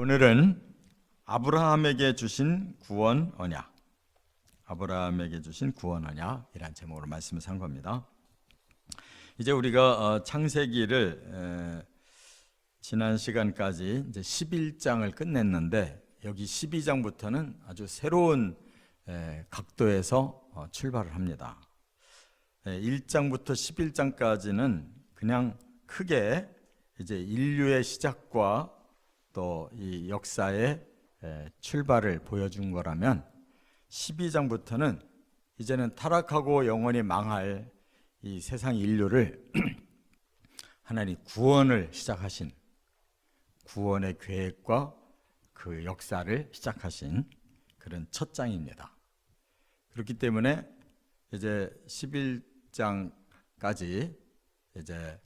오늘은 아브라함에게 주신 구원 언약, 아브라함에게 주신 구원 언약이란 제목으로 말씀을 산 겁니다. 이제 우리가 창세기를 지난 시간까지 이제 11장을 끝냈는데 여기 12장부터는 아주 새로운 각도에서 출발을 합니다. 1장부터 11장까지는 그냥 크게 이제 인류의 시작과 또 이 역사의 출발을 보여준 거라면 12장부터는 이제는 타락하고 영원히 망할 이 세상 인류를 하나님 구원을 시작하신, 구원의 계획과 그 역사를 시작하신 그런 첫 장입니다. 그렇기 때문에 이제 11장까지 이제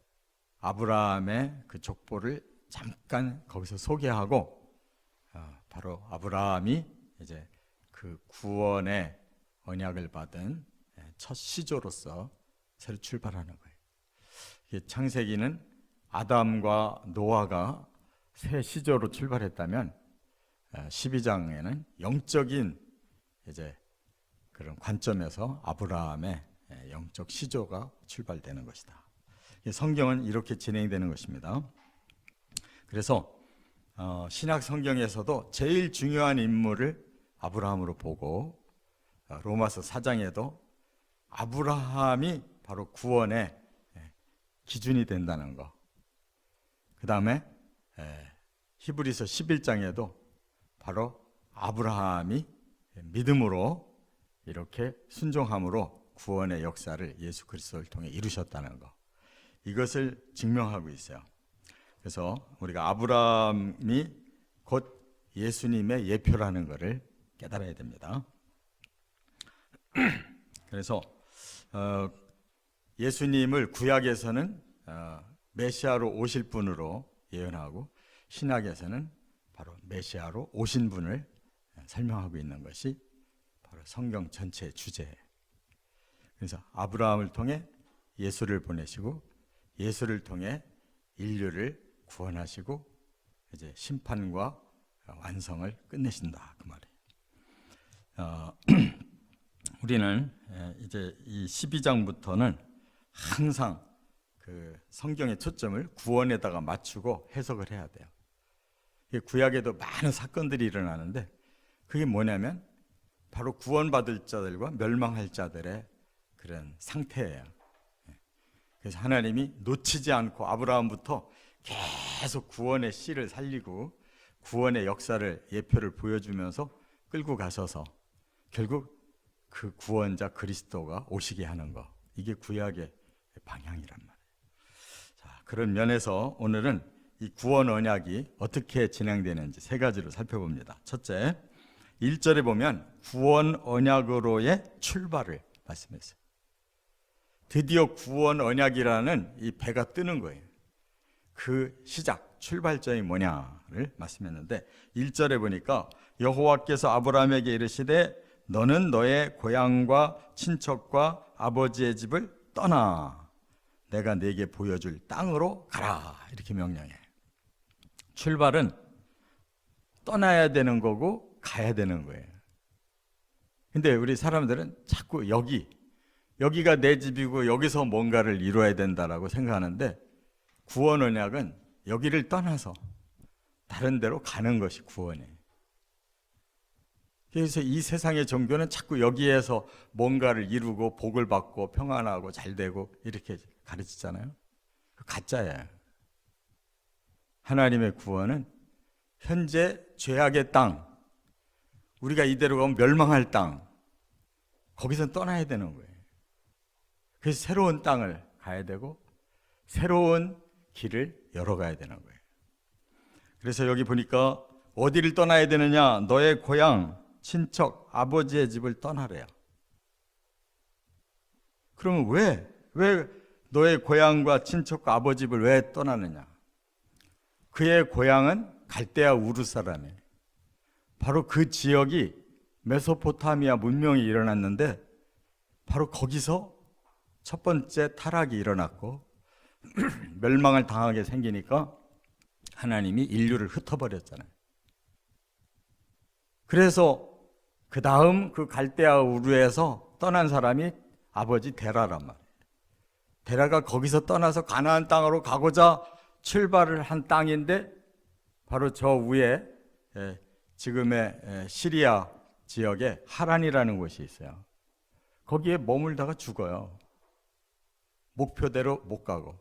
아브라함의 그 족보를 잠깐 거기서 소개하고 바로 아브라함이 이제 그 구원의 언약을 받은 첫 시조로서 새로 출발하는 거예요. 창세기는 아담과 노아가 새 시조로 출발했다면 12장에는 영적인 이제 그런 관점에서 아브라함의 영적 시조가 출발되는 것이다. 성경은 이렇게 진행되는 것입니다. 그래서 신약 성경에서도 제일 중요한 인물을 아브라함으로 보고 로마서 4장에도 아브라함이 바로 구원의 기준이 된다는 거. 그 다음에 히브리서 11장에도 바로 아브라함이 믿음으로 이렇게 순종함으로 구원의 역사를 예수 그리스도를 통해 이루셨다는 거. 이것을 증명하고 있어요. 그래서 우리가 아브라함이 곧 예수님의 예표라는 것을 깨달아야 됩니다. 그래서 예수님을 구약에서는 메시아로 오실 분으로 예언하고 신약에서는 바로 메시아로 오신 분을 설명하고 있는 것이 바로 성경 전체의 주제예요. 그래서 아브라함을 통해 예수를 보내시고 예수를 통해 인류를 구원하시고 이제 심판과 완성을 끝내신다 그 말이에요. 우리는 이제 이 12장부터는 항상 그 성경의 초점을 구원에다가 맞추고 해석을 해야 돼요. 구약에도 많은 사건들이 일어나는데 그게 뭐냐면 바로 구원받을 자들과 멸망할 자들의 그런 상태예요. 그래서 하나님이 놓치지 않고 아브라함부터 계속 구원의 씨를 살리고 구원의 역사를 예표를 보여주면서 끌고 가셔서 결국 그 구원자 그리스도가 오시게 하는 거, 이게 구약의 방향이란 말이에요. 자, 그런 면에서 오늘은 이 구원 언약이 어떻게 진행되는지 세 가지로 살펴봅니다. 첫째, 1절에 보면 구원 언약으로의 출발을 말씀했어요. 드디어 구원 언약이라는 이 배가 뜨는 거예요. 그 시작, 출발점이 뭐냐를 말씀했는데 1절에 보니까 여호와께서 아브라함에게 이르시되 너는 너의 고향과 친척과 아버지의 집을 떠나 내가 네게 보여줄 땅으로 가라 이렇게 명령해. 출발은 떠나야 되는 거고 가야 되는 거예요. 근데 우리 사람들은 자꾸 여기가 내 집이고 여기서 뭔가를 이루어야 된다라고 생각하는데 구원 언약은 여기를 떠나서 다른 데로 가는 것이 구원이에요. 그래서 이 세상의 종교는 자꾸 여기에서 뭔가를 이루고 복을 받고 평안하고 잘되고 이렇게 가르치잖아요. 가짜예요. 하나님의 구원은 현재 죄악의 땅, 우리가 이대로 가면 멸망할 땅, 거기서 떠나야 되는 거예요. 그래서 새로운 땅을 가야 되고 새로운 길을 열어가야 되는 거예요. 그래서 여기 보니까 어디를 떠나야 되느냐? 너의 고향, 친척, 아버지의 집을 떠나래요. 그러면 왜 너의 고향과 친척과 아버지 집을 왜 떠나느냐? 그의 고향은 갈대아 우르 사람이에요. 바로 그 지역이 메소포타미아 문명이 일어났는데 바로 거기서 첫 번째 타락이 일어났고 멸망을 당하게 생기니까 하나님이 인류를 흩어버렸잖아요. 그래서 그 다음 그 갈대아 우르에서 떠난 사람이 아버지 데라란 말이에요. 데라가 거기서 떠나서 가나안 땅으로 가고자 출발을 한 땅인데 바로 저 위에 지금의 시리아 지역에 하란이라는 곳이 있어요. 거기에 머물다가 죽어요. 목표대로 못 가고.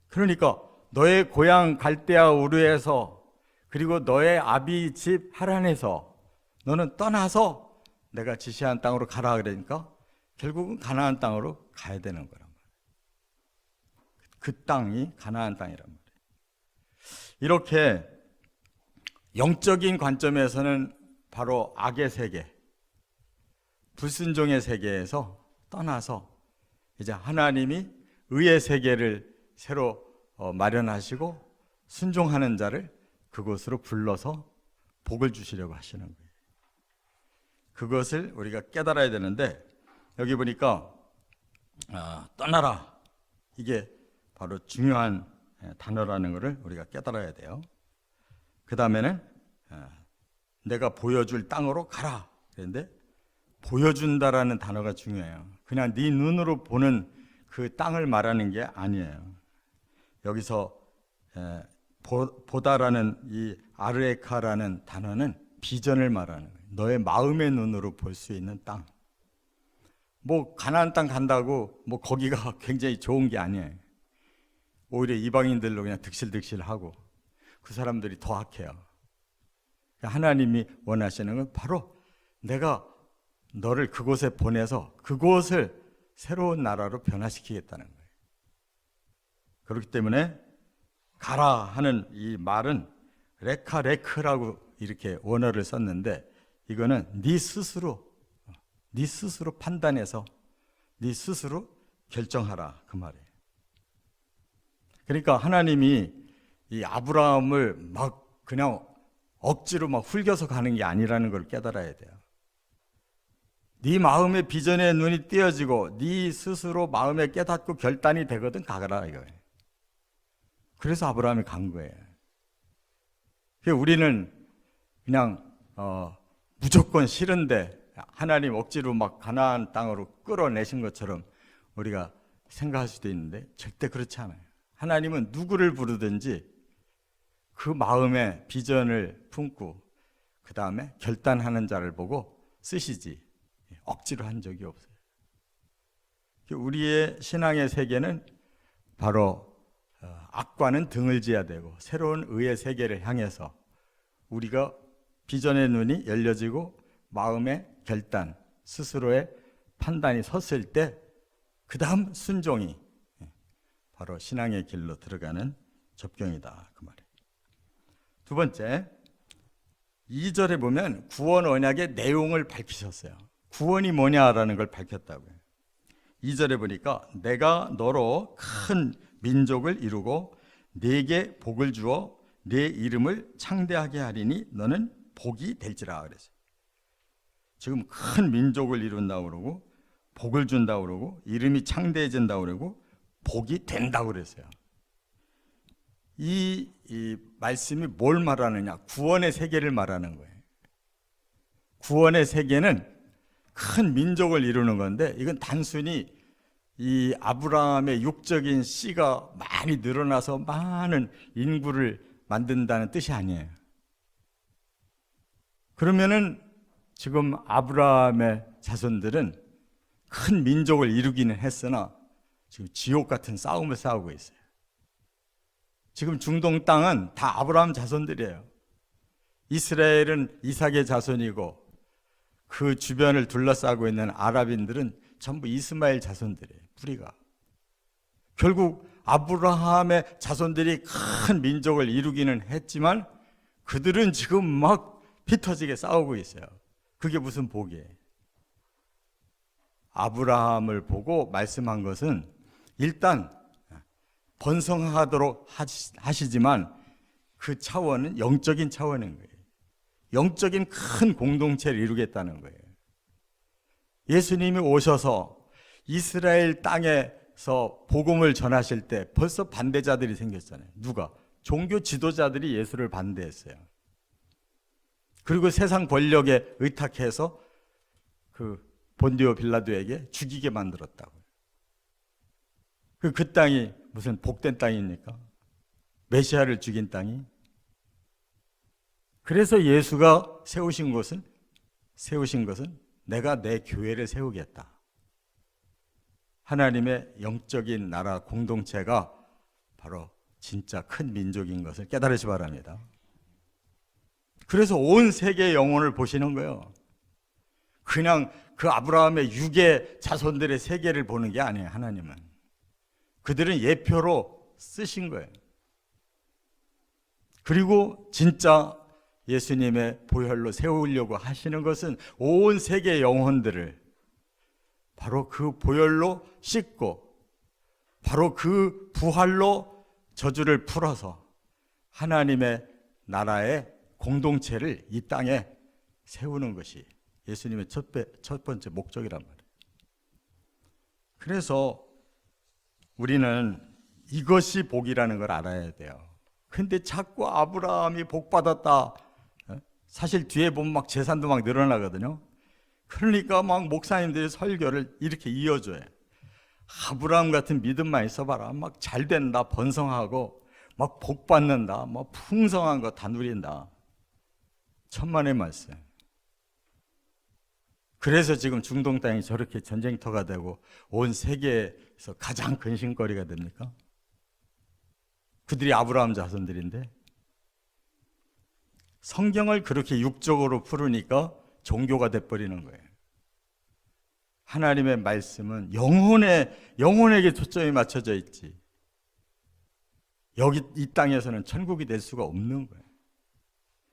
그러니까 너의 고향 갈대아 우르에서 그리고 너의 아비 집 하란에서 너는 떠나서 내가 지시한 땅으로 가라 그러니까 결국은 가나안 땅으로 가야 되는 거란 말이에요. 그 땅이 가나안 땅이란 말이에요. 이렇게 영적인 관점에서는 바로 악의 세계, 불순종의 세계에서 떠나서 이제 하나님이 의의 세계를 새로 마련하시고 순종하는 자를 그곳으로 불러서 복을 주시려고 하시는 거예요. 그것을 우리가 깨달아야 되는데 여기 보니까 떠나라, 이게 바로 중요한 단어라는 것을 우리가 깨달아야 돼요. 그 다음에는 내가 보여줄 땅으로 가라 그런데 보여준다라는 단어가 중요해요. 그냥 네 눈으로 보는 그 땅을 말하는 게 아니에요. 여기서 보다라는 이 아르에카라는 단어는 비전을 말하는 거예요. 너의 마음의 눈으로 볼 수 있는 땅. 뭐 가나안 땅 간다고 뭐 거기가 굉장히 좋은 게 아니에요. 오히려 이방인들로 그냥 득실득실하고 그 사람들이 더 악해요. 하나님이 원하시는 건 바로 내가 너를 그곳에 보내서 그곳을 새로운 나라로 변화시키겠다는 거예요. 그렇기 때문에 가라 하는 이 말은 레카레크라고 이렇게 원어를 썼는데 이거는 네 스스로 판단해서 네 스스로 결정하라 그 말이에요. 그러니까 하나님이 이 아브라함을 막 그냥 억지로 막 훌겨서 가는 게 아니라는 걸 깨달아야 돼요. 네 마음의 비전에 눈이 띄어지고 네 스스로 마음에 깨닫고 결단이 되거든 가거라 이거예요. 그래서 아브라함이 간 거예요. 우리는 그냥 무조건 싫은데 하나님 억지로 막 가나안 땅으로 끌어내신 것처럼 우리가 생각할 수도 있는데 절대 그렇지 않아요. 하나님은 누구를 부르든지 그 마음에 비전을 품고 그 다음에 결단하는 자를 보고 쓰시지 억지로 한 적이 없어요. 우리의 신앙의 세계는 바로 악과는 등을 지어야 되고 새로운 의의 세계를 향해서 우리가 비전의 눈이 열려지고 마음의 결단, 스스로의 판단이 섰을 때 그 다음 순종이 바로 신앙의 길로 들어가는 접경이다 그 말이에요. 두 번째, 2절에 보면 구원 언약의 내용을 밝히셨어요. 구원이 뭐냐라는 걸 밝혔다고요. 2절에 보니까 내가 너로 큰 민족을 이루고 네게 복을 주어 네 이름을 창대하게 하리니 너는 복이 될지라 그랬어요. 지금 큰 민족을 이룬다고 그러고 복을 준다고 그러고 이름이 창대해진다고 그러고 복이 된다고 그랬어요. 이 말씀이 뭘 말하느냐? 구원의 세계를 말하는 거예요. 구원의 세계는 큰 민족을 이루는 건데 이건 단순히 이 아브라함의 육적인 씨가 많이 늘어나서 많은 인구를 만든다는 뜻이 아니에요. 그러면은 지금 아브라함의 자손들은 큰 민족을 이루기는 했으나 지금 지옥 같은 싸움을 싸우고 있어요. 지금 중동 땅은 다 아브라함 자손들이에요. 이스라엘은 이삭의 자손이고 그 주변을 둘러싸고 있는 아랍인들은 전부 이스마엘 자손들이에요. 뿌리가. 결국 아브라함의 자손들이 큰 민족을 이루기는 했지만 그들은 지금 막 피 터지게 싸우고 있어요. 그게 무슨 복이에요? 아브라함을 보고 말씀한 것은 일단 번성하도록 하시지만 그 차원은 영적인 차원인 거예요. 영적인 큰 공동체를 이루겠다는 거예요. 예수님이 오셔서 이스라엘 땅에서 복음을 전하실 때 벌써 반대자들이 생겼잖아요. 누가? 종교 지도자들이 예수를 반대했어요. 그리고 세상 권력에 의탁해서 그 본디오 빌라도에게 죽이게 만들었다고요. 그 땅이 무슨 복된 땅입니까? 메시아를 죽인 땅이. 그래서 예수가 세우신 것은 내가 내 교회를 세우겠다. 하나님의 영적인 나라 공동체가 바로 진짜 큰 민족인 것을 깨달으시 바랍니다. 그래서 온 세계의 영혼을 보시는 거예요. 그냥 그 아브라함의 육의 자손들의 세계를 보는 게 아니에요. 하나님은 그들은 예표로 쓰신 거예요. 그리고 진짜 예수님의 보혈로 세우려고 하시는 것은 온 세계의 영혼들을 바로 그 보혈로 씻고 바로 그 부활로 저주를 풀어서 하나님의 나라의 공동체를 이 땅에 세우는 것이 예수님의 첫 번째 목적이란 말이에요. 그래서 우리는 이것이 복이라는 걸 알아야 돼요. 근데 자꾸 아브라함이 복 받았다. 사실 뒤에 보면 막 재산도 막 늘어나거든요. 그러니까 막 목사님들이 설교를 이렇게 이어줘요. 아브라함 같은 믿음만 있어봐라. 막 잘 된다, 번성하고 막 복 받는다, 막 풍성한 거 다 누린다. 천만의 말씀. 그래서 지금 중동 땅이 저렇게 전쟁터가 되고 온 세계에서 가장 근심거리가 됩니까? 그들이 아브라함 자손들인데 성경을 그렇게 육적으로 풀으니까 종교가 돼버리는 거예요. 하나님의 말씀은 영혼에게 초점이 맞춰져 있지. 여기 이 땅에서는 천국이 될 수가 없는 거예요.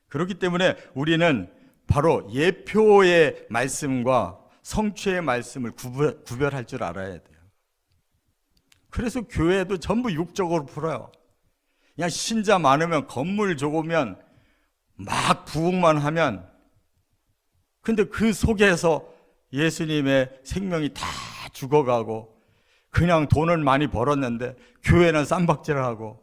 그렇기 때문에 우리는 바로 예표의 말씀과 성취의 말씀을 구별할 줄 알아야 돼요. 그래서 교회도 전부 육적으로 풀어요. 그냥 신자 많으면 건물 좋으면 막 부흥만 하면, 근데 그 속에서 예수님의 생명이 다 죽어가고 그냥 돈을 많이 벌었는데 교회는 쌈박질하고,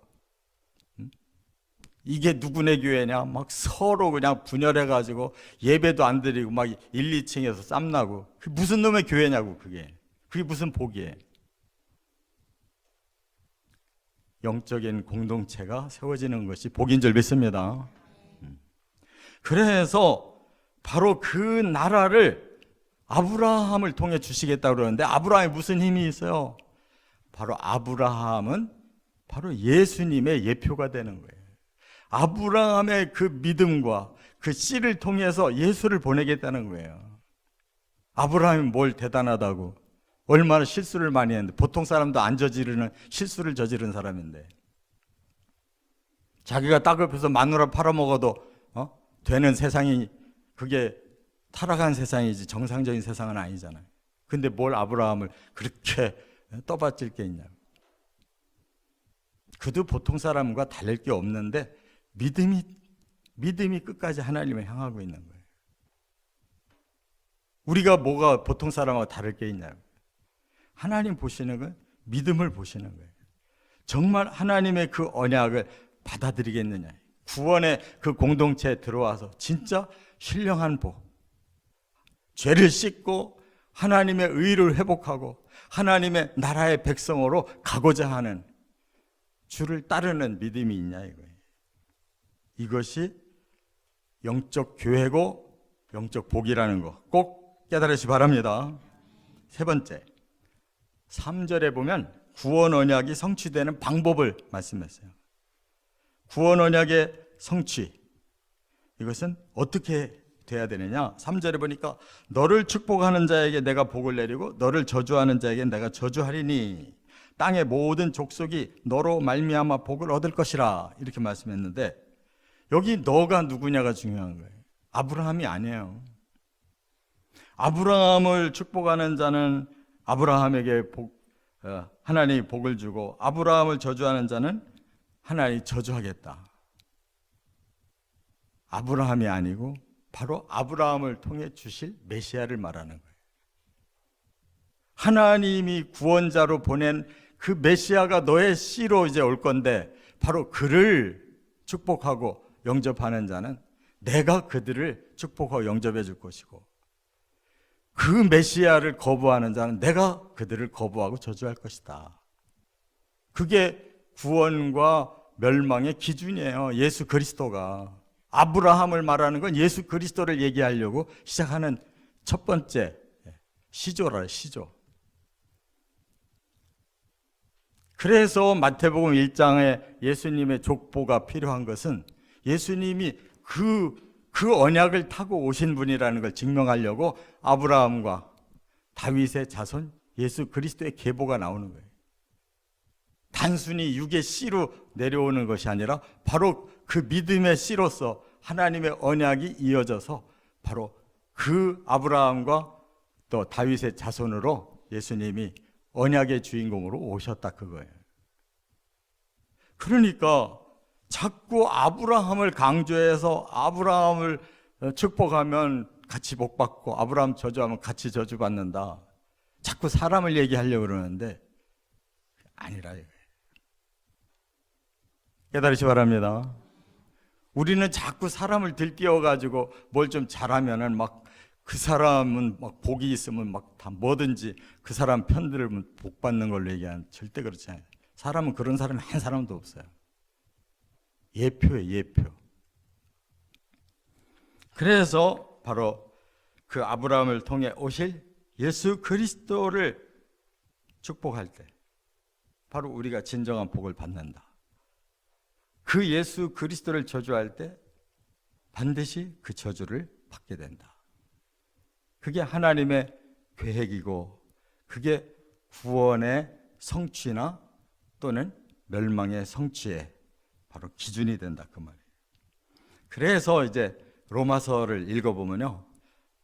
이게 누구네 교회냐 막 서로 그냥 분열해가지고 예배도 안 드리고 막 1, 2층에서 쌈나고, 그게 무슨 놈의 교회냐고. 그게 무슨 복이에요. 영적인 공동체가 세워지는 것이 복인 줄 믿습니다. 그래서 바로 그 나라를 아브라함을 통해 주시겠다고 그러는데, 아브라함이 무슨 힘이 있어요? 바로 아브라함은 바로 예수님의 예표가 되는 거예요. 아브라함의 그 믿음과 그 씨를 통해서 예수를 보내겠다는 거예요. 아브라함이 뭘 대단하다고, 얼마나 실수를 많이 했는데, 보통 사람도 안 저지르는 실수를 저지른 사람인데, 자기가 따급해서 마누라 팔아먹어도 되는 세상이, 그게 타락한 세상이지 정상적인 세상은 아니잖아요. 근데 뭘 아브라함을 그렇게 떠받칠 게 있냐고. 그도 보통 사람과 다를 게 없는데 믿음이 끝까지 하나님을 향하고 있는 거예요. 우리가 뭐가 보통 사람하고 다를 게 있냐고. 하나님 보시는 건 믿음을 보시는 거예요. 정말 하나님의 그 언약을 받아들이겠느냐. 구원의 그 공동체에 들어와서 진짜 신령한 복, 죄를 씻고 하나님의 의를 회복하고 하나님의 나라의 백성으로 가고자 하는, 주를 따르는 믿음이 있냐 이거예요. 이것이 영적 교회고 영적 복이라는 거 꼭 깨달으시 바랍니다. 세 번째, 3절에 보면 구원 언약이 성취되는 방법을 말씀했어요. 구원 언약의 성취, 이것은 어떻게 돼야 되느냐? 3절에 보니까 너를 축복하는 자에게 내가 복을 내리고 너를 저주하는 자에게 내가 저주하리니 땅의 모든 족속이 너로 말미암아 복을 얻을 것이라, 이렇게 말씀했는데, 여기 너가 누구냐가 중요한 거예요. 아브라함이 아니에요. 아브라함을 축복하는 자는 아브라함에게 하나님이 복을 주고, 아브라함을 저주하는 자는 하나님이 저주하겠다. 아브라함이 아니고 바로 아브라함을 통해 주실 메시아를 말하는 거예요. 하나님이 구원자로 보낸 그 메시아가 너의 씨로 이제 올 건데, 바로 그를 축복하고 영접하는 자는 내가 그들을 축복하고 영접해 줄 것이고, 그 메시아를 거부하는 자는 내가 그들을 거부하고 저주할 것이다. 그게 구원과 멸망의 기준이에요. 예수 그리스도가. 아브라함을 말하는 건 예수 그리스도를 얘기하려고 시작하는 첫 번째 시조라, 시조. 그래서 마태복음 1장에 예수님의 족보가 필요한 것은 예수님이 그 언약을 타고 오신 분이라는 걸 증명하려고 아브라함과 다윗의 자손 예수 그리스도의 계보가 나오는 거예요. 단순히 육의 씨로 내려오는 것이 아니라 바로 그 믿음의 씨로서 하나님의 언약이 이어져서 바로 그 아브라함과 또 다윗의 자손으로 예수님이 언약의 주인공으로 오셨다, 그거예요. 그러니까 자꾸 아브라함을 강조해서 아브라함을 축복하면 같이 복받고 아브라함 저주하면 같이 저주받는다, 자꾸 사람을 얘기하려고 그러는데 아니라 이거예요. 깨달으시 바랍니다. 우리는 자꾸 사람을 들띄워가지고 뭘 좀 잘하면은 막 그 사람은 막 복이 있으면 막 다 뭐든지 그 사람 편 들으면 복 받는 걸로 얘기하는, 절대 그렇지 않아요. 사람은 그런 사람이 한 사람도 없어요. 예표예요, 예표. 그래서 바로 그 아브라함을 통해 오실 예수 그리스도를 축복할 때 바로 우리가 진정한 복을 받는다. 그 예수 그리스도를 저주할 때 반드시 그 저주를 받게 된다. 그게 하나님의 계획이고 그게 구원의 성취나 또는 멸망의 성취의 바로 기준이 된다, 그 말이에요. 그래서 이제 로마서를 읽어보면요,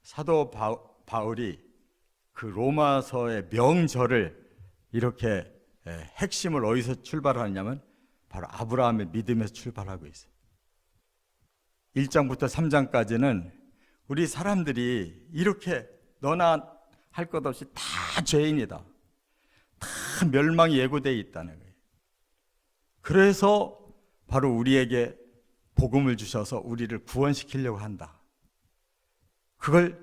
사도 바울이 그 로마서의 명절을 이렇게 핵심을 어디서 출발하냐면 바로 아브라함의 믿음에서 출발하고 있어요. 1장부터 3장까지는 우리 사람들이 이렇게 너나 할 것 없이 다 죄인이다, 다 멸망이 예고되어 있다는 거예요. 그래서 바로 우리에게 복음을 주셔서 우리를 구원시키려고 한다. 그걸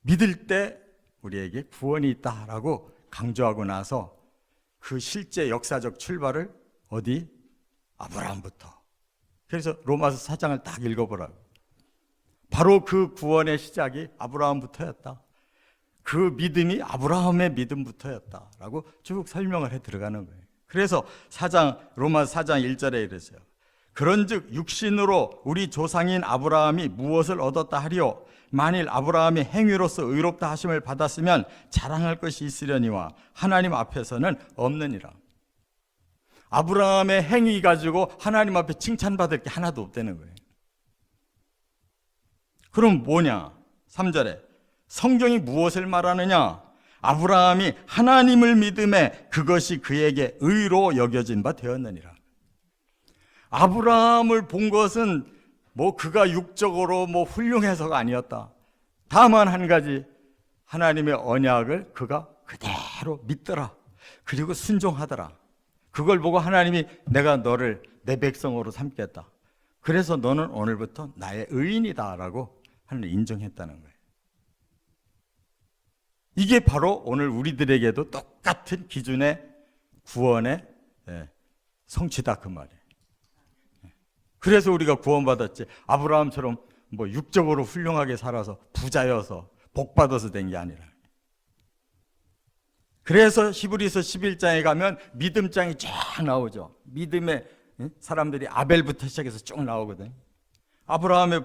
믿을 때 우리에게 구원이 있다라고 강조하고 나서 그 실제 역사적 출발을 어디? 아브라함부터. 그래서 로마서 4장을 딱 읽어보라고. 바로 그 구원의 시작이 아브라함부터였다. 그 믿음이 아브라함의 믿음부터였다라고 쭉 설명을 해 들어가는 거예요. 그래서 로마서 4장 1절에 이랬어요. 그런즉 육신으로 우리 조상인 아브라함이 무엇을 얻었다 하리요? 만일 아브라함이 행위로서 의롭다 하심을 받았으면 자랑할 것이 있으려니와 하나님 앞에서는 없느니라. 아브라함의 행위 가지고 하나님 앞에 칭찬받을 게 하나도 없다는 거예요. 그럼 뭐냐? 3절에 성경이 무엇을 말하느냐? 아브라함이 하나님을 믿음에 그것이 그에게 의로 여겨진 바 되었느니라. 아브라함을 본 것은 뭐 그가 육적으로 뭐 훌륭해서가 아니었다. 다만 한 가지, 하나님의 언약을 그가 그대로 믿더라. 그리고 순종하더라. 그걸 보고 하나님이 내가 너를 내 백성으로 삼겠다. 그래서 너는 오늘부터 나의 의인이다라고 하나님 인정했다는 거예요. 이게 바로 오늘 우리들에게도 똑같은 기준의 구원의 성취다, 그 말이에요. 그래서 우리가 구원받았지, 아브라함처럼 뭐 육적으로 훌륭하게 살아서 부자여서 복받아서 된 게 아니라. 그래서 히브리서 11장에 가면 믿음장이 쫙 나오죠. 믿음의 사람들이 아벨부터 시작해서 쭉 나오거든. 아브라함에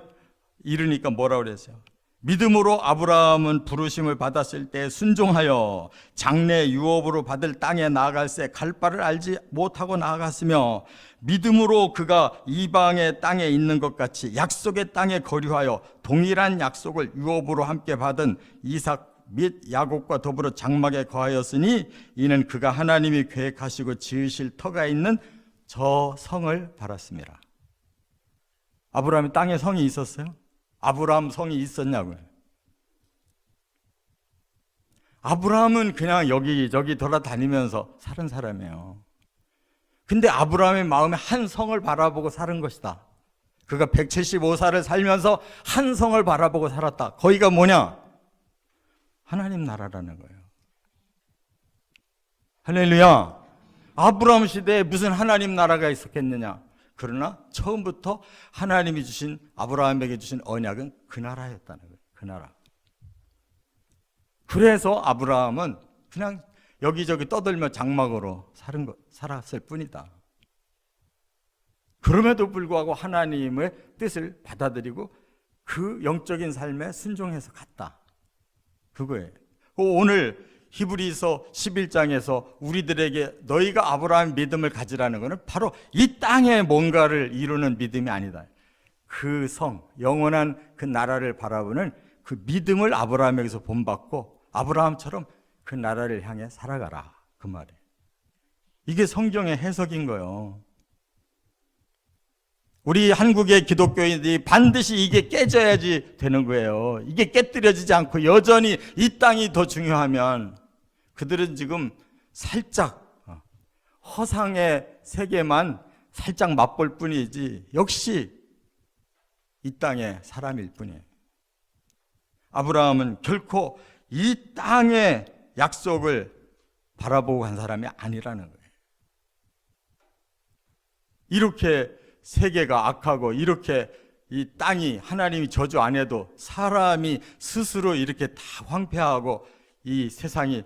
이르니까 뭐라고 그랬어요? 믿음으로 아브라함은 부르심을 받았을 때 순종하여 장래 유업으로 받을 땅에 나아갈새 갈 바를 알지 못하고 나아갔으며, 믿음으로 그가 이방의 땅에 있는 것 같이 약속의 땅에 거류하여 동일한 약속을 유업으로 함께 받은 이삭 및 야곱과 더불어 장막에 거하였으니 이는 그가 하나님이 계획하시고 지으실 터가 있는 저 성을 바랐습니다. 아브라함의 땅에 성이 있었어요? 아브라함 성이 있었냐고요. 아브라함은 그냥 여기저기 돌아다니면서 사는 사람이에요. 근데 아브라함의 마음에 한 성을 바라보고 사는 것이다. 그가 175살을 살면서 한 성을 바라보고 살았다. 거기가 뭐냐? 하나님 나라라는 거예요. 할렐루야. 아브라함 시대에 무슨 하나님 나라가 있었겠느냐? 그러나 처음부터 하나님이 주신, 아브라함에게 주신 언약은 그 나라였다는 거예요. 그 나라. 그래서 아브라함은 그냥 여기저기 떠들며 장막으로 살았을 뿐이다. 그럼에도 불구하고 하나님의 뜻을 받아들이고 그 영적인 삶에 순종해서 갔다. 그거예요. 오늘 히브리서 11장에서 우리들에게 너희가 아브라함 믿음을 가지라는 것은 바로 이 땅에 뭔가를 이루는 믿음이 아니다. 그 성, 영원한 그 나라를 바라보는 그 믿음을 아브라함에게서 본받고 아브라함처럼 그 나라를 향해 살아가라. 그 말이에요. 이게 성경의 해석인 거예요. 우리 한국의 기독교인들이 반드시 이게 깨져야지 되는 거예요. 이게 깨뜨려지지 않고 여전히 이 땅이 더 중요하면 그들은 지금 살짝 허상의 세계만 살짝 맛볼 뿐이지 역시 이 땅의 사람일 뿐이에요. 아브라함은 결코 이 땅의 약속을 바라보고 간 사람이 아니라는 거예요. 이렇게 세계가 악하고 이렇게 이 땅이 하나님이 저주 안 해도 사람이 스스로 이렇게 다 황폐하고 이 세상이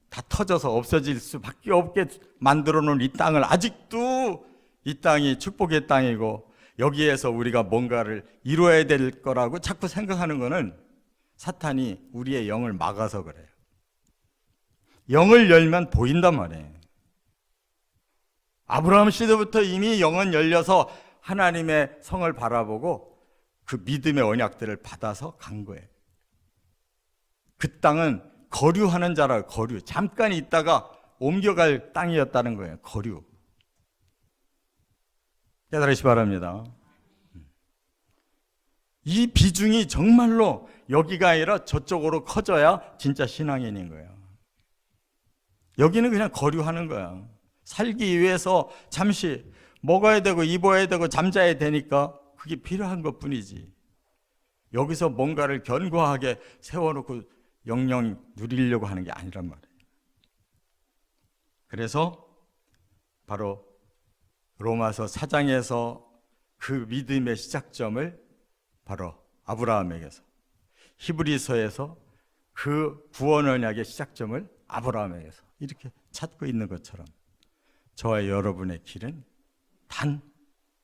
다 터져서 없어질 수밖에 없게 만들어 놓은 이 땅을 아직도 이 땅이 축복의 땅이고 여기에서 우리가 뭔가를 이루어야 될 거라고 자꾸 생각하는 것은 사탄이 우리의 영을 막아서 그래요. 영을 열면 보인단 말이에요. 아브라함 시대부터 이미 영은 열려서 하나님의 성을 바라보고 그 믿음의 언약들을 받아서 간 거예요. 그 땅은 거류하는 자라, 거류. 잠깐 있다가 옮겨갈 땅이었다는 거예요. 거류. 깨달으시 바랍니다. 이 비중이 정말로 여기가 아니라 저쪽으로 커져야 진짜 신앙인인 거예요. 여기는 그냥 거류하는 거야. 살기 위해서 잠시 먹어야 되고 입어야 되고 잠자야 되니까 그게 필요한 것뿐이지. 여기서 뭔가를 견고하게 세워놓고 영영 누리려고 하는 게 아니란 말이에요. 그래서 바로 로마서 4장에서 그 믿음의 시작점을 바로 아브라함에게서, 히브리서에서 그 구원 언약의 시작점을 아브라함에게서 이렇게 찾고 있는 것처럼 저와 여러분의 길은 단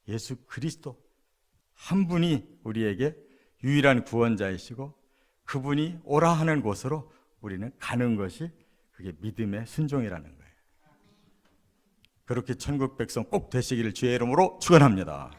예수 그리스도 한 분이 우리에게 유일한 구원자이시고 그분이 오라 하는 곳으로 우리는 가는 것이 그게 믿음의 순종이라는 거예요. 그렇게 천국 백성 꼭 되시기를 주의 이름으로 축원합니다.